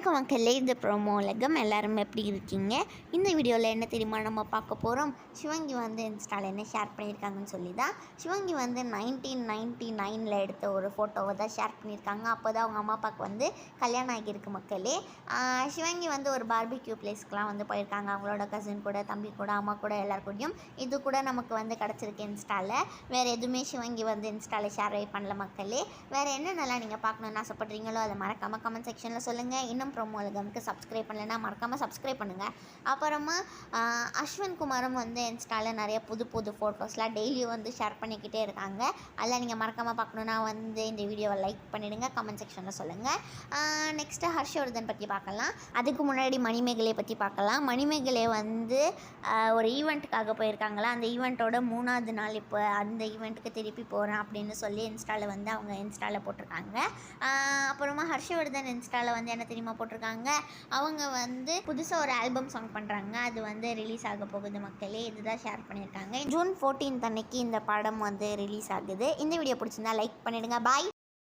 வணக்கம் மக்களே, இந்த ப்ரோமோ உலகம் எல்லாரும் எப்படி இருக்கீங்க? இந்த வீடியோவில் என்ன தெரியுமா நம்ம பார்க்க போகிறோம். சிவங்கி வந்து இன்ஸ்டாவில் என்ன ஷேர் பண்ணியிருக்காங்கன்னு சொல்லி தான். சிவங்கி வந்து 1999 எடுத்த ஒரு ஃபோட்டோவை தான் ஷேர் பண்ணியிருக்காங்க. அப்போ தான் அவங்க அம்மா அப்பாவுக்கு வந்து கல்யாணம் ஆகியிருக்கு மக்களே. சிவங்கி வந்து ஒரு பார்பிக்யூ பிளேஸ்க்கெலாம் வந்து போயிருக்காங்க. அவங்களோட கசின் கூட, தம்பி கூட, அம்மா கூட, எல்லாருக்கூடையும். இது கூட நமக்கு வந்து கிடச்சிருக்கு இன்ஸ்டாவில். வேறு எதுவுமே சிவங்கி வந்து இன்ஸ்டாவில் ஷேர் பண்ணல மக்களே. வேறு என்னென்னலாம் நீங்கள் பார்க்கணுன்னு ஆசைப்பட்றீங்களோ அதை மறக்காமல் கமெண்ட் செக்ஷனில் சொல்லுங்கள். இன்னும் ப்ரோமோ உலகம்க்கு சப்ஸ்கிரைப் பண்ணலைன்னா மறக்காமல் சப்ஸ்கிரைப் பண்ணுங்கள். அப்புறமா அஸ்வின் குமாரும் வந்து இன்ஸ்டாவில் நிறைய புது புது ஃபோட்டோஸ்லாம் டெய்லியும் வந்து ஷேர் பண்ணிக்கிட்டே இருக்காங்க. அதில் நீங்கள் மறக்காமல் பார்க்கணுன்னா வந்து இந்த வீடியோவை லைக் பண்ணிவிடுங்க, கமெண்ட் செக்ஷனில் சொல்லுங்கள். நெக்ஸ்ட்டு ஹர்ஷவர்தன் பற்றி பார்க்கலாம். அதுக்கு முன்னாடி மணிமேகலையை பற்றி பார்க்கலாம். மணிமேகலை வந்து ஒரு ஈவெண்ட்டுக்காக போயிருக்காங்களா. அந்த ஈவெண்ட்டோட 3ஆவது நாள் இப்போ அந்த ஈவெண்ட்டுக்கு திருப்பி போகிறேன் அப்படின்னு சொல்லி இன்ஸ்டாவில் வந்து அவங்க இன்ஸ்டாவில் போட்டிருக்காங்க. அப்புறமா ஹர்ஷவர்தன் இன்ஸ்டாவில் வந்து என்ன தெரியுமா போட்டிருக்காங்க, அவங்க வந்து புதுசாக ஒரு ஆல்பம் சாங் பண்ணுறாங்க. அது வந்து ரிலீஸ் ஆக போகுது மக்களே. இதுதான் ஷேர் பண்ணியிருக்காங்க. ஜூன் 14 அன்னைக்கு இந்த படம் வந்து ரிலீஸ் ஆகுது. இந்த வீடியோ பிடிச்சிருந்தா லைக் பண்ணிவிடுங்க. பாய்.